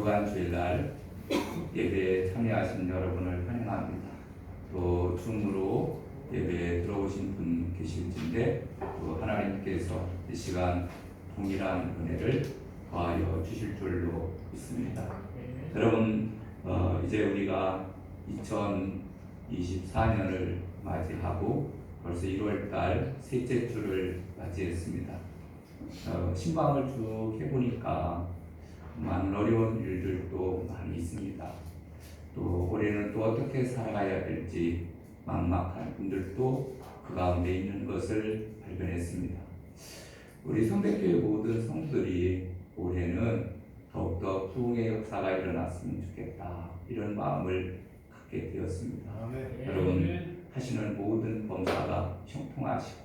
거룩한 주일날 예배에 참여하신 여러분을 환영합니다. 또 줌으로 예배에 들어오신 분 계실진데 또 하나님께서 이 시간 동일한 은혜를 더하여 주실 줄로 믿습니다. 여러분 이제 우리가 2024년을 맞이하고 벌써 1월달 셋째 주를 맞이했습니다. 신방을 쭉 해보니까 많은 어려운 일들도 많이 있습니다. 또 올해는 또 어떻게 살아가야 될지 막막한 분들도 그 가운데 있는 것을 발견했습니다. 우리 성백교회 모든 성도들이 올해는 더욱더 부흥의 역사가 일어났으면 좋겠다, 이런 마음을 갖게 되었습니다. 여러분 하시는 모든 범사가 형통하시고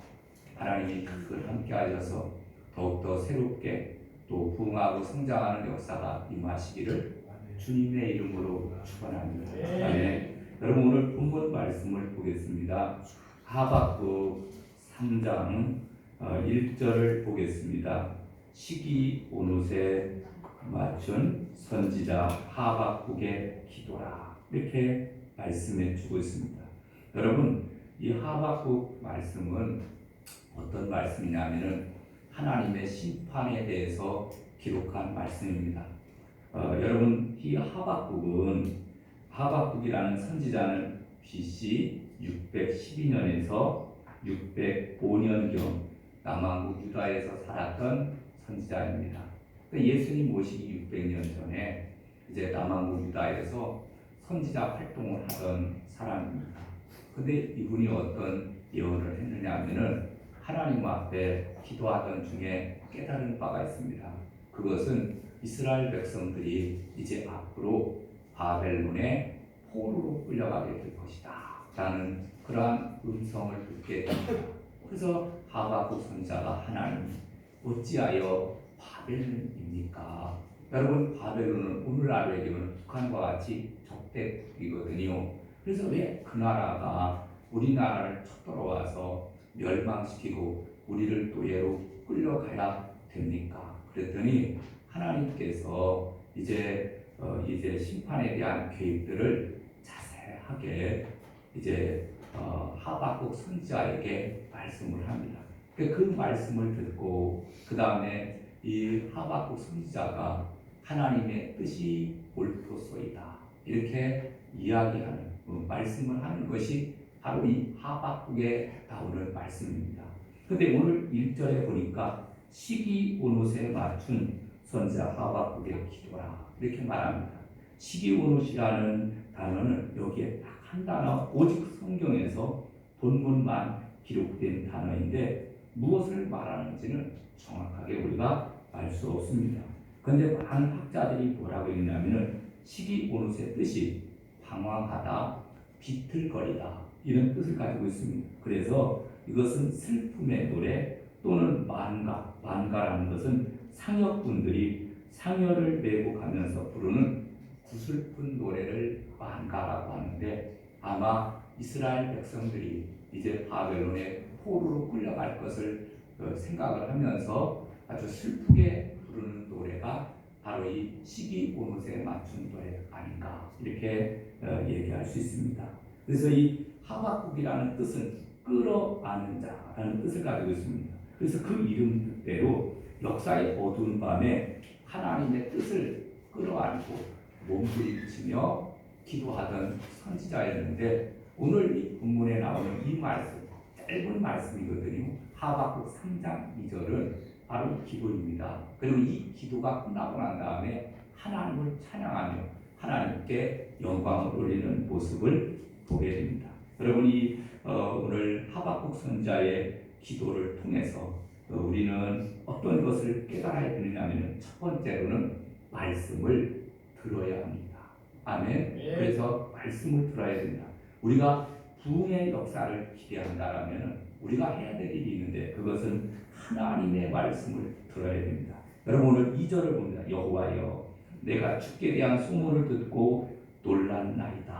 하나님이 그걸 함께 하셔서 더욱더 새롭게 또 부흥하고 성장하는 역사가 임하시기를 주님의 이름으로 축원합니다. 아멘. 여러분 오늘 본문 말씀을 보겠습니다. 하박국 3장 1절을 보겠습니다. 시기 온옷에 맞춘 선지자 하박국의 기도라, 이렇게 말씀해 주고 있습니다. 여러분 이 하박국 말씀은 어떤 말씀이냐면은 하나님의 심판에 대해서 기록한 말씀입니다. 여러분 이 하박국이라는 선지자는 BC 612년에서 605년경 남왕국 유다에서 살았던 선지자입니다. 예수님 모시기 600년 전에 이제 남왕국 유다에서 선지자 활동을 하던 사람입니다. 근데 이분이 어떤 예언을 했느냐 하면은 하나님 앞에 기도하던 중에 깨달은 바가 있습니다. 그것은 이스라엘 백성들이 이제 앞으로 바벨론의 포로로 끌려가게 될 것이다 라는 그러한 음성을 듣게 됩니다. 그래서 하박국 선지자가 하나님 어찌하여 바벨론입니까? 여러분 바벨론은 오늘날로 얘기하면 북한과 같이 적대국이거든요. 그래서 왜 그 나라가 우리나라를 쳐들어와서 멸망시키고 우리를 또 얘로 끌려가야 됩니까? 그랬더니 하나님께서 이제 심판에 대한 계획들을 자세하게 이제 하박국 선지자에게 말씀을 합니다. 그 말씀을 듣고 그 다음에 이 하박국 선지자가 하나님의 뜻이 옳도소이다, 이렇게 이야기하는 말씀을 하는 것이 바로 이 하박국에 나오는 말씀입니다. 근데 오늘 1절에 보니까 시기 온옷에 맞춘 선지자 하박국의 기도라, 이렇게 말합니다. 시기 온옷이라는 단어는 여기에 딱 한 단어, 오직 성경에서 본문만 기록된 단어인데 무엇을 말하는지는 정확하게 우리가 알 수 없습니다. 그런데 많은 학자들이 뭐라고 했냐면은 시기 온옷의 뜻이 방황하다, 비틀거리다, 이런 뜻을 가지고 있습니다. 그래서 이것은 슬픔의 노래 또는 만가라는 것은 상여분들이 상여를 메고 가면서 부르는 구슬픈 노래를 만가라고 하는데, 아마 이스라엘 백성들이 이제 바벨론의 포로로 끌려갈 것을 생각을 하면서 아주 슬프게 부르는 노래가 바로 이 시기 온옷에 맞춘 노래 아닌가, 이렇게 얘기할 수 있습니다. 그래서 이 하박국이라는 뜻은 끌어안는 자라는 뜻을 가지고 있습니다. 그래서 그 이름 뜻대로 역사의 어두운 밤에 하나님의 뜻을 끌어안고 몸부림치며 기도하던 선지자였는데, 오늘 이 본문에 나오는 이 말씀, 짧은 말씀이거든요. 하박국 3장 2절은 바로 기도입니다. 그리고 이 기도가 끝나고 난 다음에 하나님을 찬양하며 하나님께 영광을 올리는 모습을 보게 됩니다. 여러분이 오늘 하박국 선지자의 기도를 통해서 우리는 어떤 것을 깨달아야 되느냐면, 첫 번째로는 말씀을 들어야 합니다. 아멘. 그래서 말씀을 들어야 됩니다. 우리가 부흥의 역사를 기대한다라면 우리가 해야 될 일이 있는데, 그것은 하나님의 말씀을 들어야 됩니다. 여러분 오늘 2절을 봅니다. 여호와여 내가 주께 대한 소문을 듣고 놀랐나이다.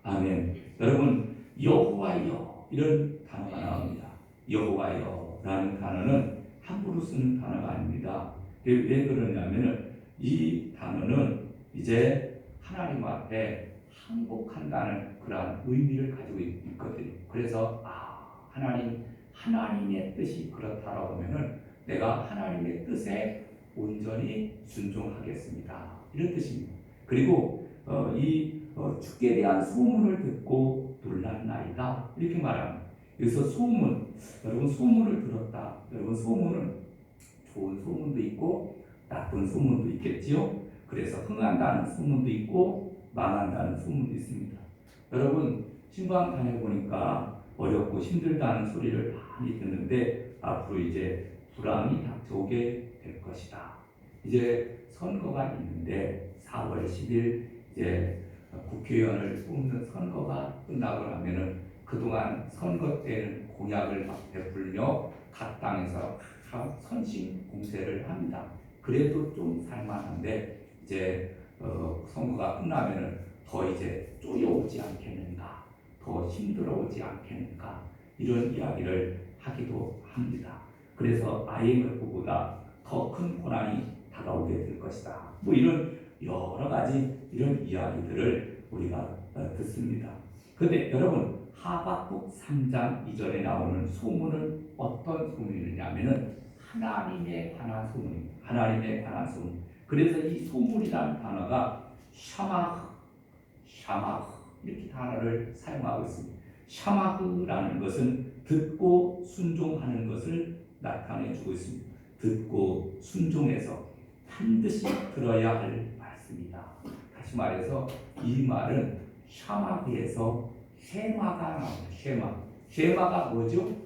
아멘. 여러분 여호와여, 이런 단어가 나옵니다. 여호와여 라는 단어는 함부로 쓰는 단어가 아닙니다. 왜 그러냐면 이 단어는 이제 하나님 앞에 항복한다는 그러한 의미를 가지고 있거든요. 그래서 하나님의 뜻이 그렇다라고 하면은 내가 하나님의 뜻에 온전히 순종하겠습니다. 이런 뜻입니다. 그리고 주께 대한 소문을 듣고 놀랐나이다 이렇게 말합니다. 그래서 소문, 여러분 소문을 들었다. 여러분 소문은 좋은 소문도 있고 나쁜 소문도 있겠지요. 그래서 흥한다는 소문도 있고 망한다는 소문도 있습니다. 여러분 신방 다녀보니까 어렵고 힘들다는 소리를 많이 듣는데 앞으로 이제 불황이 닥쳐오게 될 것이다. 이제 선거가 있는데 4월 10일 이제 국회의원을 뽑는 선거가 끝나고 나면은 그동안 선거 때는 공약을 막 베풀며 각 당에서 선심 공세를 합니다. 그래도 좀 살만한데 이제 선거가 끝나면은 더 이제 쪼여오지 않겠는가, 더 힘들어오지 않겠는가 이런 이야기를 하기도 합니다. 그래서 IMF보다 더 큰 고난이 다가오게 될 것이다. 뭐 이런 여러 가지 이런 이야기들을 우리가 듣습니다. 그런데 여러분 하박국 3장 2절에 나오는 소문은 어떤 소문이냐면은 하나님에 관한 소문입니다. 하나님에 관한 소문. 그래서 이 소문이라는 단어가 샤마흐 이렇게 단어를 사용하고 있습니다. 샤마흐라는 것은 듣고 순종하는 것을 나타내주고 있습니다. 듣고 순종해서 반드시 들어야 할 말씀이다. 다시 말해서 이 말은 샤마흐에서 쉐마가 나옵니다. 쉐마가 뭐죠?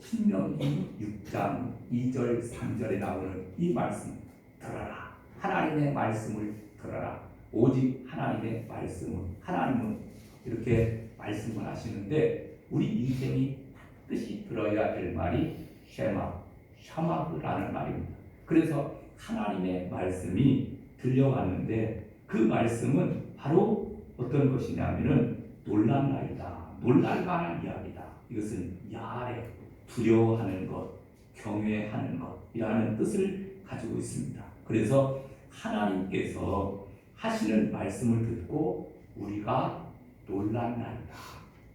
신명기 6장 2절 3절에 나오는 이 말씀 들어라. 하나님의 말씀을 들어라. 오직 하나님의 말씀은 하나님은 이렇게 말씀을 하시는데 우리 인생이 반드시 들어야 될 말이 샤마흐라는 말입니다. 그래서 하나님의 말씀이 들려왔는데 그 말씀은 바로 어떤 것이냐면은 놀랄나이다. 놀랄만한 이야기다. 이것은 야레, 두려워하는 것, 경외하는 것이라는 뜻을 가지고 있습니다. 그래서 하나님께서 하시는 말씀을 듣고 우리가 놀랄나이다.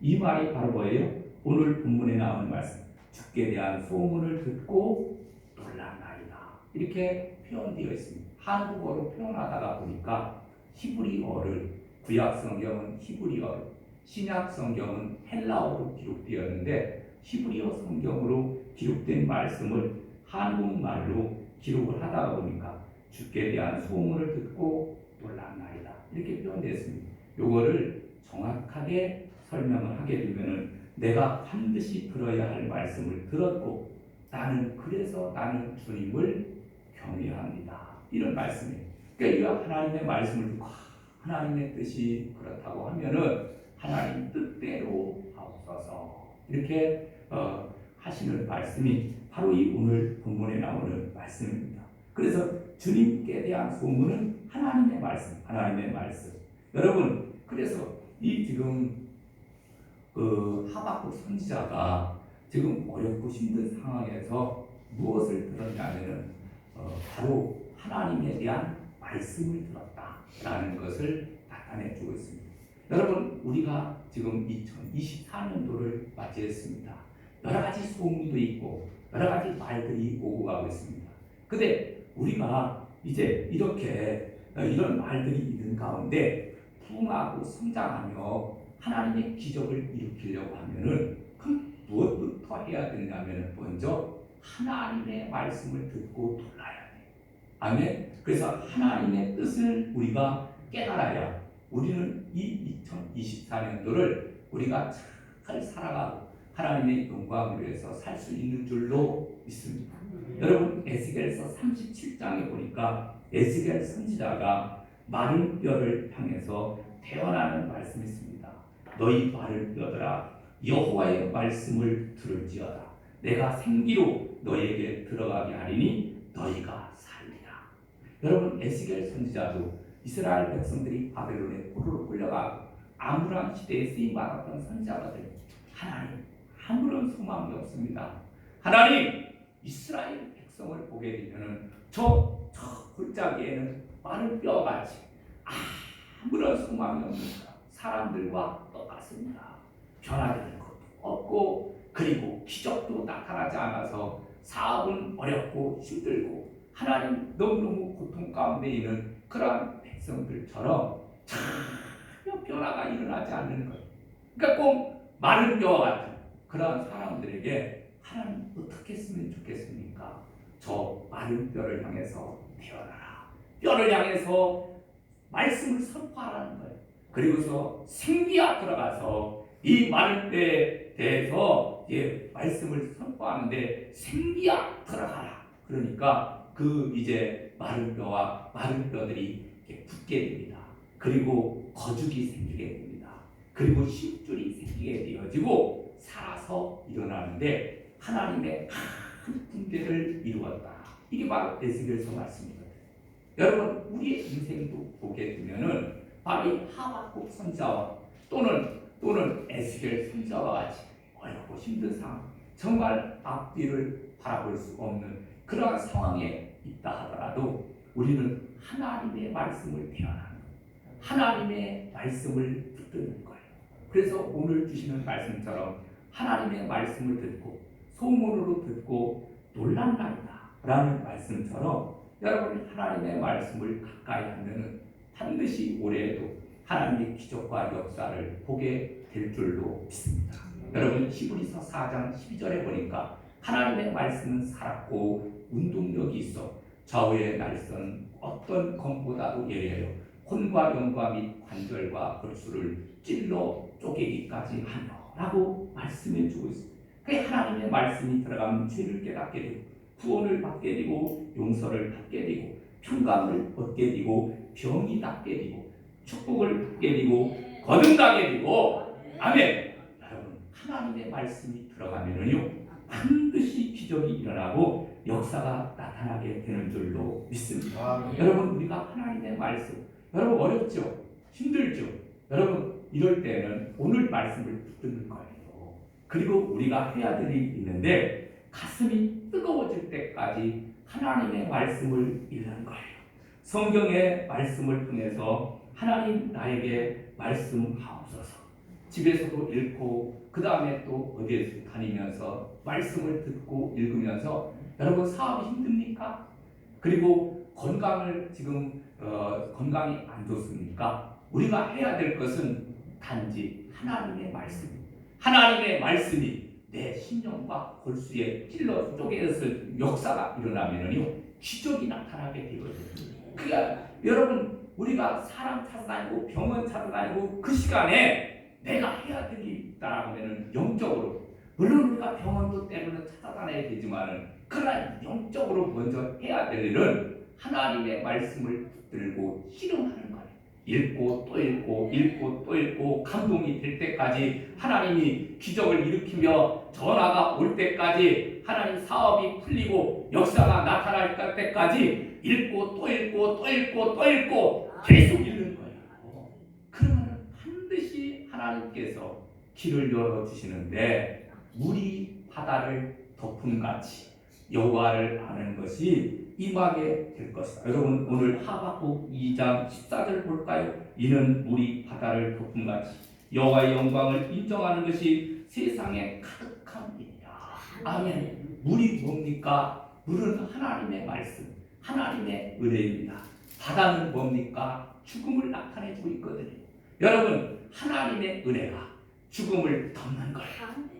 이 말이 바로 뭐예요? 오늘 본문에 나오는 말씀. 주께 대한 소문을 듣고 놀랄나이다. 이렇게 표현되어 있습니다. 한국어로 표현하다가 보니까 히브리어를 구약 성경은 히브리어, 신약 성경은 헬라어로 기록되었는데 히브리어 성경으로 기록된 말씀을 한국말로 기록을 하다가 보니까 주께 대한 소문을 듣고 놀랐나이다. 이렇게 표현되었습니다. 요거를 정확하게 설명을 하게 되면은 내가 반드시 들어야 할 말씀을 들었고 그래서 나는 주님을 경외합니다. 이런 말씀이에요. 그러니까 이거 하나님의 말씀을 듣고 하나님의 뜻이 그렇다고 하면은 하나님 뜻대로 하옵소서 이렇게 하시는 말씀이 바로 이 오늘 본문에 나오는 말씀입니다. 그래서 주님께 대한 소문은 하나님의 말씀. 여러분, 그래서 이 지금 하박국 선지자가 지금 어렵고 힘든 상황에서 무엇을 들었냐면은 바로 하나님에 대한 말씀을 들었다라는 것을 나타내주고 있습니다. 여러분, 우리가 지금 2024년도를 맞이했습니다. 여러 가지 소문도 있고 여러 가지 말들이 오고 가고 있습니다. 근데 우리가 이제 이렇게 이런 말들이 있는 가운데 부흥하고 성장하며 하나님의 기적을 일으키려고 하면은 그럼 무엇부터 해야 되냐면 먼저 하나님의 말씀을 듣고 놀라야 돼. 아멘. 그래서 하나님의 뜻을 우리가 깨달아야 우리는 이 2024년도를 우리가 잘 살아가고 하나님의 영광을 위해서 살 수 있는 줄로 믿습니다. 여러분 에스겔서 37장에 보니까 에스겔 선지자가 마른 뼈를 향해서 대언하는 말씀이 있습니다. 너희 마른 뼈들아 여호와의 말씀을 들을지어다. 내가 생기로 너희에게 들어가게 하리니 너희가 살리라. 여러분 에스겔 선지자도 이스라엘 백성들이 바벨론에 포로로 끌려가고 아무런 시대에 쓰임받았던 선지자거든요. 하나님 아무런 소망이 없습니다. 하나님 이스라엘 백성을 보게 되면은 저 골짜기에는 마른 뼈같이 아무런 소망이 없는 사람들과 똑같습니다. 변화되는 것도 없고 그리고 기적도 나타나지 않아서 사업은 어렵고 힘들고 하나님 너무너무 고통 가운데 있는 그러한 백성들처럼 전혀 변화가 일어나지 않는 거예요. 그러니까 꼭 마른 뼈와 같은 그러한 사람들에게 하나님 어떻게 했으면 좋겠습니까? 저 마른 뼈를 향해서 태어나라. 뼈를 향해서 말씀을 선포하라는 거예요. 그리고서 생기야 들어가서 이 마른 뼈에 대해서 말씀을 선포하는데 생기야 들어가라. 그러니까 그 이제 마른 뼈와 마른 뼈들이 붙게 됩니다. 그리고 거죽이 생기게 됩니다. 그리고 힘줄이 생기게 되어지고 살아서 일어나는데 하나님의 큰 군대를 이루었다. 이게 바로 에스겔서 말씀이거든요. 여러분 우리의 인생도 보게 되면은 바로 이 하박국 선지자와 또는 에스겔 선지자와 같이 어렵고 힘든 상황, 정말 앞뒤를 바라볼 수 없는 그러한 상황에 있다 하더라도 우리는 하나님의 말씀을 대하는 거예요. 하나님의 말씀을 붙드는 거예요. 그래서 오늘 주시는 말씀처럼 하나님의 말씀을 듣고 소문으로 듣고 놀란다이다 라는 말씀처럼 여러분이 하나님의 말씀을 가까이 하면 반드시 올해에도 하나님의 기적과 역사를 보게 될 줄로 믿습니다. 여러분 히브리서 4장 12절에 보니까 하나님의 말씀은 살았고 운동력이 있어 좌우의 날선 어떤 검보다도 예리하여 혼과 영과 및 관절과 골수를 찔러 쪼개기까지 하며 라고 말씀해 주고 있습니다. 그 하나님의 말씀이 들어가면 죄를 깨닫게 되고 구원을 받게 되고 용서를 받게 되고 평강을 얻게 되고 병이 낫게 되고 축복을 받게 되고 거듭나게 되고 아멘. 여러분 하나님의 말씀이 들어가면은요 반드시 기적이 일어나고 역사가 나타나게 되는 줄로 믿습니다. 여러분 우리가 하나님의 말씀 여러분 어렵죠? 힘들죠? 여러분 이럴 때는 오늘 말씀을 붙드는 거예요. 그리고 우리가 해야 될 일이 있는데 가슴이 뜨거워질 때까지 하나님의 말씀을 읽는 거예요. 성경의 말씀을 통해서 하나님 나에게 말씀하옵소서. 집에서도 읽고 그 다음에 또 어디에서 다니면서 말씀을 듣고 읽으면서 여러분 사업이 힘듭니까? 그리고 건강을 지금 건강이 안 좋습니까? 우리가 해야 될 것은 단지 하나님의 말씀. 하나님의 말씀이 내 심령과 골수에 찔러 쪼개서 역사가 일어나면요 기적이 나타나게 되거든요. 그러니까 여러분 우리가 사람 찾아다니고 병원 찾아다니고 그 시간에 내가 해야 될 일이 있다라고 하면 영적으로 물론 우리가 병원도 때로는 찾아다녀야 되지만은 그러나 영적으로 먼저 해야 될 일은 하나님의 말씀을 붙들고 실험하는 거예요. 읽고 또 읽고 읽고 또 읽고 감동이 될 때까지 하나님이 기적을 일으키며 전화가 올 때까지 하나님 사업이 풀리고 역사가 나타날 때까지 읽고 또 읽고 또 읽고 또 읽고 계속 읽는 거예요. 그러면 반드시 하나님께서 길을 열어주시는데 물이 바다를 덮음같이 여호와를 아는 것이 임하게 될 것이다. 여러분 오늘 하박국 2장 14절 볼까요? 이는 물이 바다를 덮음같이 여호와의 영광을 인정하는 것이 세상에 가득한 일이라. 아멘. 물이 뭡니까? 물은 하나님의 말씀, 하나님의 은혜입니다. 바다는 뭡니까? 죽음을 나타내고 있거든요. 여러분 하나님의 은혜가 죽음을 덮는 거예요.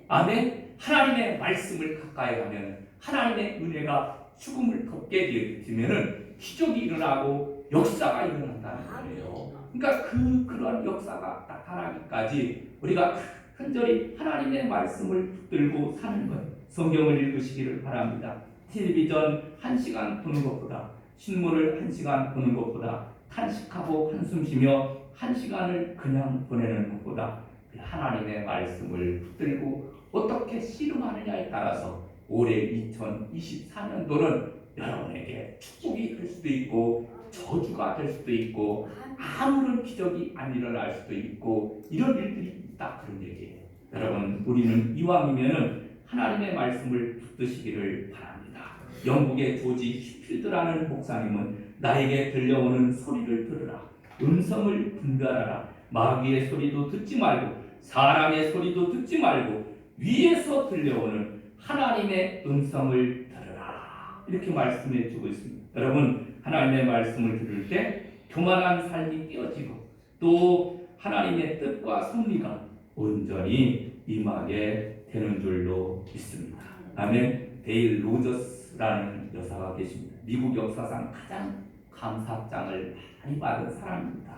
아멘. 하나님의 말씀을 가까이 하면 하나님의 은혜가 죽음을 덮게 되면은 기적이 일어나고 역사가 일어난다는 거예요. 그러니까 그런 역사가 나타나기까지 우리가 간절히 하나님의 말씀을 붙들고 사는 것, 성경을 읽으시기를 바랍니다. 텔레비전 1시간 보는 것보다 신문을 1시간 보는 것보다 탄식하고 한숨 쉬며 1시간을 그냥 보내는 것보다 하나님의 말씀을 붙들고 어떻게 씨름하느냐에 따라서 올해 2024년도는 여러분에게 축복이 될 수도 있고 저주가 될 수도 있고 아무런 기적이 안 일어날 수도 있고 이런 일들이 있다 그런 얘기예요. 여러분 우리는 이왕이면은 하나님의 말씀을 붙드시기를 바랍니다. 영국의 조지 휘필드라는 목사님은 나에게 들려오는 소리를 들으라. 음성을 분별하라. 마귀의 소리도 듣지 말고 사람의 소리도 듣지 말고 위에서 들려오는 하나님의 음성을 들으라. 이렇게 말씀해 주고 있습니다. 여러분, 하나님의 말씀을 들을 때 교만한 삶이 깨어지고 또 하나님의 뜻과 섭리가 온전히 임하게 되는 줄로 믿습니다. 아멘. 데일 로저스라는 여사가 계십니다. 미국 역사상 가장 감사장을 많이 받은 사람입니다.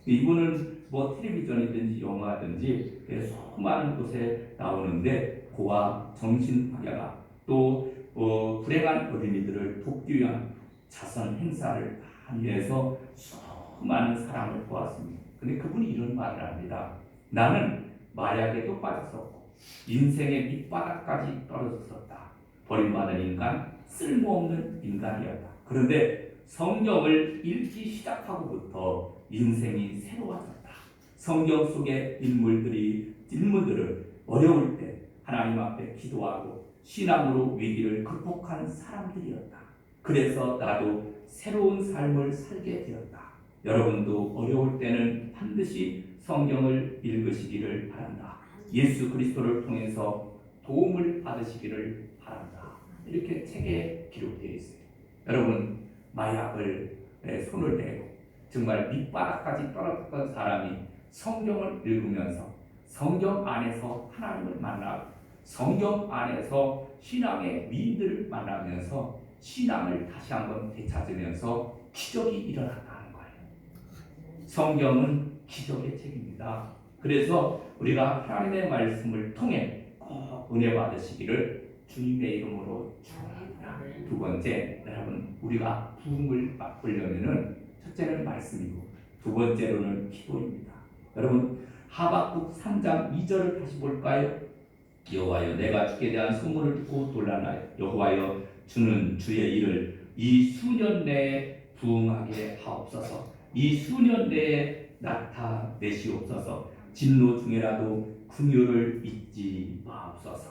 이분은 뭐 텔레비전이든지 영화든지 수많은 곳에 나오는데 고아, 정신박야가 또 불행한 어린이들을 돕기 위한 자선 행사를 많이 해서 수많은 사람을 도왔습니다. 근데 그분이 이런 말을 합니다. 나는 마약에도 빠졌었고 인생의 밑바닥까지 떨어졌었다. 버림받은 인간, 쓸모없는 인간이었다. 그런데 성경을 읽기 시작하고부터 인생이 새로워졌다. 성경 속의 인물들은 어려울 때 하나님 앞에 기도하고 신앙으로 위기를 극복한 사람들이었다. 그래서 나도 새로운 삶을 살게 되었다. 여러분도 어려울 때는 반드시 성경을 읽으시기를 바란다. 예수 그리스도를 통해서 도움을 받으시기를 바란다. 이렇게 책에 기록되어 있어요. 여러분, 마약을 손을 대고 정말 밑바닥까지 떨어졌던 사람이 성경을 읽으면서 성경 안에서 하나님을 만나고 성경 안에서 신앙의 위인들을 만나면서 신앙을 다시 한번 되찾으면서 기적이 일어났다는 거예요. 성경은 기적의 책입니다. 그래서 우리가 하나님의 말씀을 통해 꼭 은혜 받으시기를 주님의 이름으로 축원합니다. 두 번째, 여러분, 우리가 부흥을 맛보려면은 첫째는 말씀이고 두 번째로는 기도입니다. 여러분, 하박국 3장 2절을 다시 볼까요? 여호와여, 내가 주께 대한 소문을 듣고 놀라나요. 여호와여, 주는 주의 일을 이 수년 내에 부응하게 하옵소서. 이 수년 내에 나타내시옵소서. 진노 중에라도 긍휼을 잊지 마옵소서.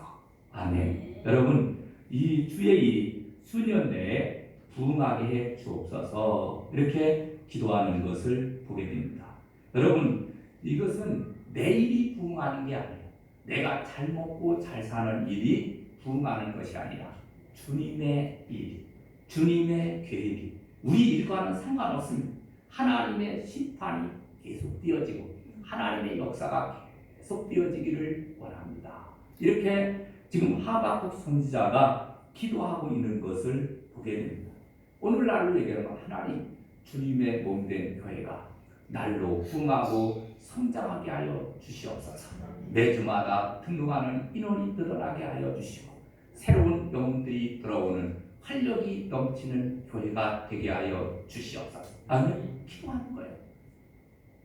아멘. 여러분, 이 주의 일이 수년 내에 부응하게 해 주옵소서. 이렇게 기도하는 것을 보게 됩니다. 여러분, 이것은 내일이 부응하는 게 아니에요. 내가 잘 먹고 잘 사는 일이 부응하는 것이 아니라 주님의 일, 주님의 계획이 우리 일과는 상관없습니다. 하나님의 심판이 계속되어지고 하나님의 역사가 계속되어지기를 원합니다. 이렇게 지금 하박국 선지자가 기도하고 있는 것을 보게 됩니다. 오늘날로 얘기하면 하나님, 주님의 몸된 교회가 날로 부흥하고 성장하게 하여 주시옵소서. 매주마다 등록하는 인원이 늘어나게 하여 주시고 새로운 영혼들이 들어오는 활력이 넘치는 교회가 되게 하여 주시옵소서. 아멘. 기도하는 거예요.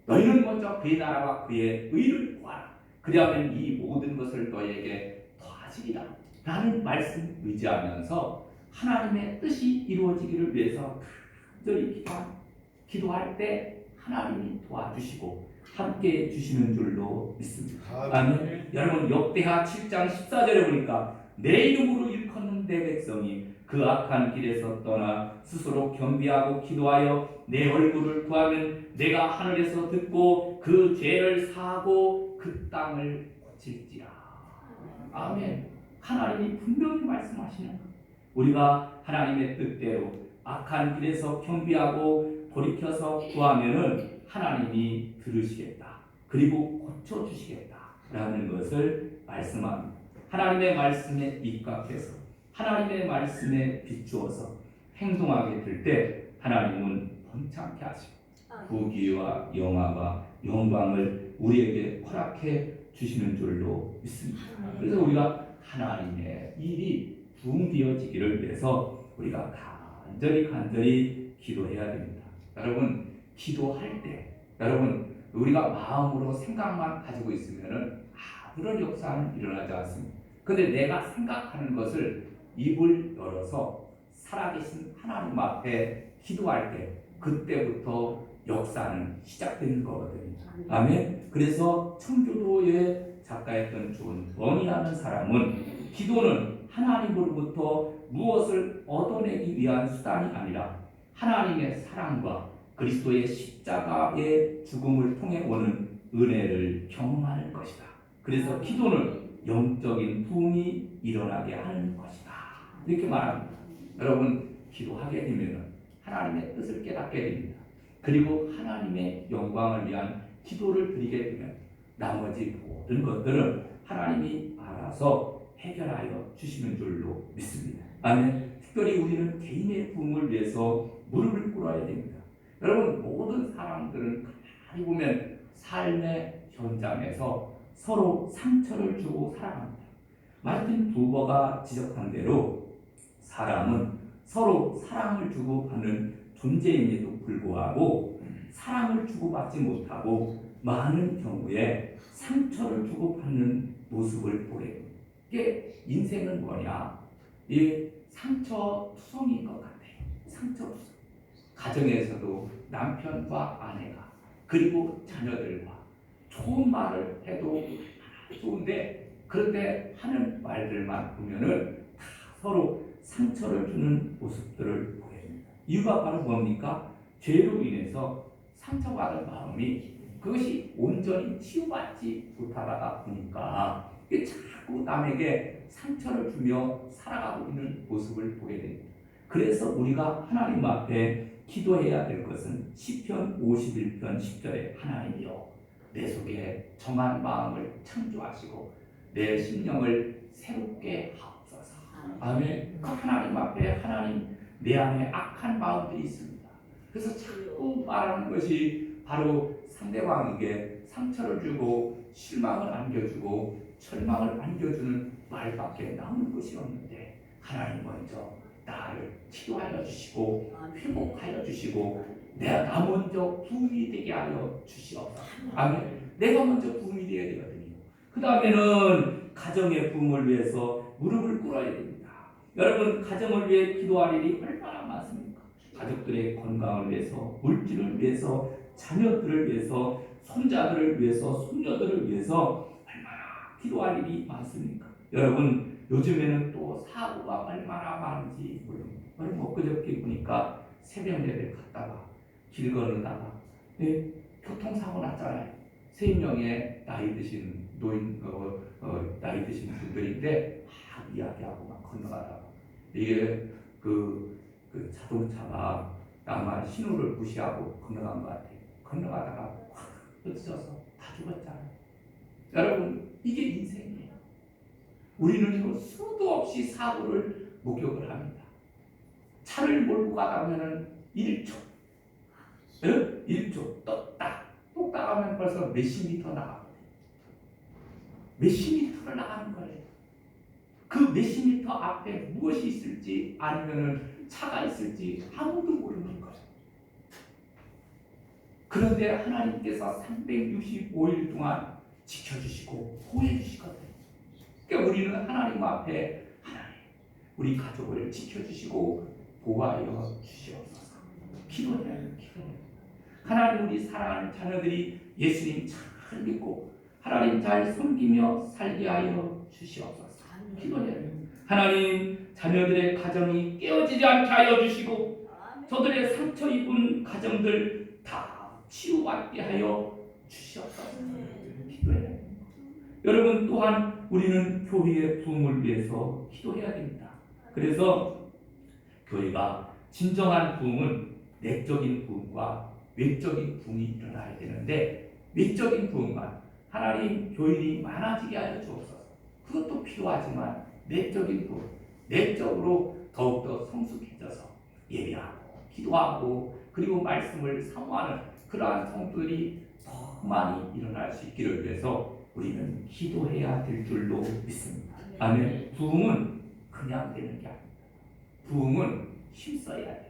너희는 먼저 그의 나라와 그의 의를 구하라. 그리하면 이 모든 것을 너희에게 더하시리라. 라는 말씀 의지하면서 하나님의 뜻이 이루어지기를 위해서 간절히 기도할 때 하나님이 도와주시고 함께해 주시는 줄로 믿습니다. 아멘. 여러분, 역대하 7장 14절에 보니까 내 이름으로 일컫는 내 백성이 그 악한 길에서 떠나 스스로 겸비하고 기도하여 내 얼굴을 구하면 내가 하늘에서 듣고 그 죄를 사하고 그 땅을 고칠지라. 아멘. 하나님이 분명히 말씀하시는 것. 우리가 하나님의 뜻대로 악한 길에서 겸비하고 돌이켜서 구하면은 하나님이 들으시겠다. 그리고 고쳐주시겠다. 라는 것을 말씀합니다. 하나님의 말씀에 입각해서 하나님의 말씀에 비추어서 행동하게 될 때 하나님은 번창케 하시고 부귀와 영화와 영광을 우리에게 허락해 주시는 줄로 믿습니다. 그래서 우리가 하나님의 일이 부흥되어지기를 위해서 우리가 간절히 기도해야 됩니다. 여러분, 기도할 때 여러분, 우리가 마음으로 생각만 가지고 있으면은 아무런 역사는 일어나지 않습니다. 근데 내가 생각하는 것을 입을 열어서 살아계신 하나님 앞에 기도할 때 그때부터 역사는 시작되는 거거든요. 아멘. 그래서 청교도의 작가였던 존 버니라는 사람은 기도는 하나님으로부터 무엇을 얻어내기 위한 수단이 아니라 하나님의 사랑과 그리스도의 십자가의 죽음을 통해 오는 은혜를 경험하는 것이다. 그래서 기도는 영적인 부흥이 일어나게 하는 것이다. 이렇게 말합니다. 여러분, 기도하게 되면 하나님의 뜻을 깨닫게 됩니다. 그리고 하나님의 영광을 위한 기도를 드리게 되면 나머지 모든 것들은 하나님이 알아서 해결하여 주시는 줄로 믿습니다. 아멘. 특별히 우리는 개인의 부흥을 위해서 무릎을 꿇어야 됩니다. 여러분, 모든 사람들은 가만히 보면 삶의 현장에서 서로 상처를 주고 살아갑니다. 마르틴 부버가 지적한 대로 사람은 서로 사랑을 주고받는 존재임에도 불구하고 사랑을 주고받지 못하고 많은 경우에 상처를 주고받는 모습을 보게 됩니다. 이게 인생은 뭐냐? 이 상처투성이인 것 같아요. 상처투성. 가정에서도 남편과 아내가 그리고 자녀들과 좋은 말을 해도 좋은데 그런데 하는 말들만 보면은 다 서로 상처를 주는 모습들을 보게 됩니다. 이유가 바로 뭡니까? 죄로 인해서 상처받은 마음이 그것이 온전히 치유받지 못하다가 보니까 자꾸 남에게 상처를 주며 살아가고 있는 모습을 보게 됩니다. 그래서 우리가 하나님 앞에 기도해야 될 것은 시편 51편 10절에 하나님이여 내 속에 정한 마음을 창조하시고 내 심령을 새롭게 하옵소서. 아멘. 하나님 앞에 하나님 내 안에 악한 마음들이 있습니다. 그래서 자꾸 말하는 것이 바로 상대방에게 상처를 주고 실망을 안겨주고 철망을 안겨주는 말밖에 나오는 것이 없는데 하나님 먼저 나를 치료하여 주시고 회복하여 주시고 나 먼저 부흥이 되게 하여 주시옵소서. 아멘. 내가 먼저 부흥이 되어야 되거든요. 그 다음에는 가정의 부흥을 위해서 무릎을 꿇어야 됩니다. 여러분, 가정을 위해 기도할 일이 얼마나 많습니까? 가족들의 건강을 위해서, 물질을 위해서, 자녀들을 위해서, 손자들을 위해서, 손녀들을 위해서 얼마나 기도할 일이 많습니까? 여러분, 요즘에는 또 사고가 얼마나 많은지 모릅니다. 엊그저께 보니까 새벽 예배 갔다가 길 걸으다가 교통사고 났잖아요. 3명의 나이 드신 노인 나이 드신 분들인데 막 이야기하고 막 건너가다가 이게 그 자동차가 나만 신호를 무시하고 건너간 것 같아요. 건너가다가 확 부딪혀서 다 죽었잖아요. 여러분, 이게 인생이에요. 우리는 수도 없이 사고를 목격을 합니다. 차를 몰고 가다면은 1초, 1초 똑딱 하면 벌써 몇십 미터 나가거든요. 몇십 미터를 나가는 거예요. 그 몇십 미터 앞에 무엇이 있을지 아니면은 차가 있을지 아무도 모르는 거예요. 그런데 하나님께서 365일 동안 지켜주시고 보호해주시거든요. 그러니까 우리는 하나님 앞에 하나님 우리 가족을 지켜주시고 보호하여 주시옵소서. 기도해요. 하나님 우리 사랑하는 자녀들이 예수님 잘 믿고 하나님 잘 섬기며 살게 하여 주시옵소서. 기도해요. 하나님 자녀들의 가정이 깨어지지 않게 하여 주시고 저들의 상처 입은 가정들 다 치유받게 하여 주시옵소서. 기도해요. 여러분, 또한 우리는 교회의 부흥을 위해서 기도해야 됩니다. 그래서 교회가 진정한 부흥은 내적인 부흥과 외적인 부흥이 일어나야 되는데 외적인 부흥만 하나님 교인이 많아지게 하여 주옵소서. 그것도 필요하지만 내적인 부흥, 내적으로 더욱더 성숙해져서 예배하고 기도하고 그리고 말씀을 사모하는 그러한 성도들이 더 많이 일어날 수 있기를 위해서 우리는 기도해야 될 줄로 믿습니다. 아멘. 부흥은 그냥 되는 게 아닙니다. 부흥은 힘써야 돼요.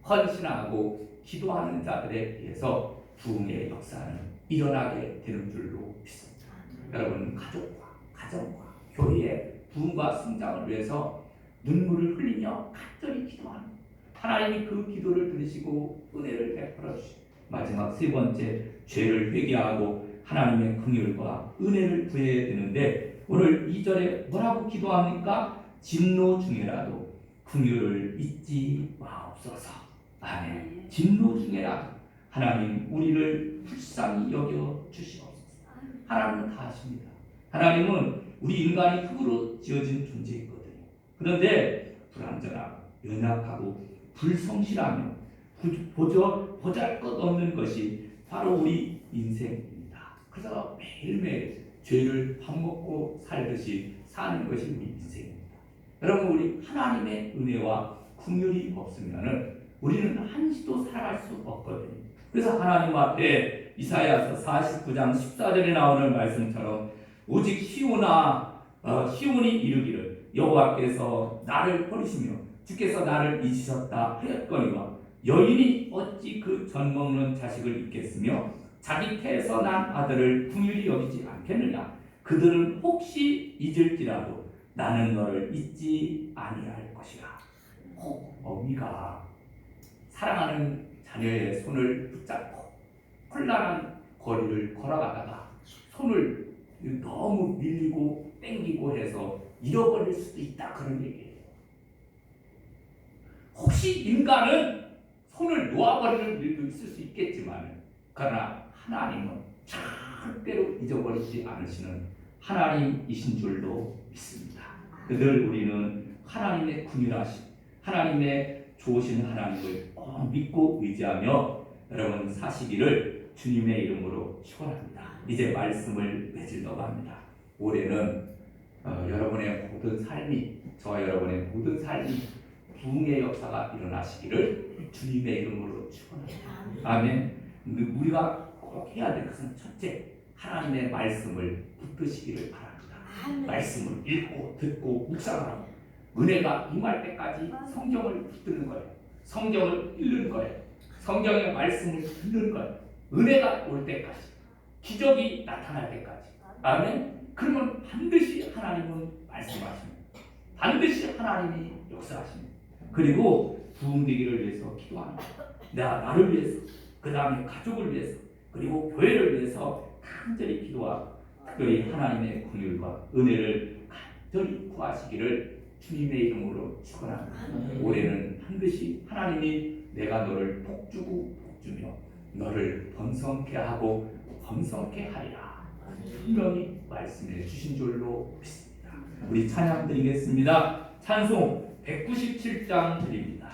헌신하고 기도하는 자들에 의해서 부흥의 역사는 일어나게 되는 줄로 믿습니다. 여러분, 가족과 가정과 교회의 부흥과 성장을 위해서 눈물을 흘리며 간절히 기도하는 하나님이 그 기도를 들으시고 은혜를 베풀어 주시고 마지막 세 번째, 죄를 회개하고 하나님의 긍휼과 은혜를 구해야 되는데 오늘 2절에 뭐라고 기도합니까? 진노 중에라도 긍휼을 잊지 마옵소서. 아멘. 진노 중에라도 하나님 우리를 불쌍히 여겨 주시옵소서. 하나님은 다 아십니다. 하나님은 우리 인간이 흙으로 지어진 존재이거든요. 그런데 불완전하고 연약하고 불성실하며 보잘것없는 것이 바로 우리 인생입니다. 그래서 매일매일 죄를 밥 먹고 살듯이 사는 것이 우리 인생입니다. 여러분, 우리 하나님의 은혜와 긍휼이 없으면 우리는 한시도 살아갈 수 없거든요. 그래서 하나님 앞에 이사야서 49장 14절에 나오는 말씀처럼 오직 시온이 이르기를 여호와께서 나를 버리시며 주께서 나를 잊으셨다 하였거니와 여인이 어찌 그 젖 먹는 자식을 잊겠으며 자기 태에서 난 아들을 긍휼히 여기지 않겠느냐. 그들은 혹시 잊을지라도 나는 너를 잊지 아니할 것이라. 어미가 사랑하는 자녀의 손을 붙잡고 홀란한 거리를 걸어가다가 손을 너무 밀리고 땡기고 해서 잃어버릴 수도 있다, 그런 얘기예요. 혹시 인간은 손을 놓아버리는 일도 있을 수 있겠지만, 그러나 하나님은 절대로 잊어버리지 않으시는 하나님이신 줄로 믿습니다. 늘 우리는 하나님의 긍휼하심, 하나님의 좋으신 하나님을 꼭 믿고 의지하며 여러분 사시기를 주님의 이름으로 축원합니다. 이제 말씀을 맺으려고 합니다. 올해는 여러분의 모든 삶이, 저와 여러분의 모든 삶이 부흥의 역사가 일어나시기를 주님의 이름으로 축원합니다. 아멘. 우리가 꼭 해야 될 것은 첫째, 하나님의 말씀을 붙드시기를 바랍니다. 말씀을 읽고 듣고 묵상하고 은혜가 임할 때까지 성경을 붙드는 거예요. 성경을 읽는 거예요. 성경의 말씀을 듣는 거예요. 은혜가 올 때까지, 기적이 나타날 때까지. 아멘. 그러면 반드시 하나님은 말씀하십니다. 반드시 하나님이 역사하십니다. 그리고 부흥되기를 위해서 기도합니다. 내가 나를 위해서, 그 다음에 가족을 위해서, 그리고 교회를 위해서 간절히 기도하고 특별히 하나님의 긍휼과 은혜를 간절히 구하시기를 주님의 이름으로 축원합니다. 올해는 반드시 하나님이 내가 너를 복주고 복주며 너를 번성케 하고 번성케 하리라 분명히 말씀해 주신 줄로 믿습니다. 우리 찬양 드리겠습니다. 찬송 197장 드립니다.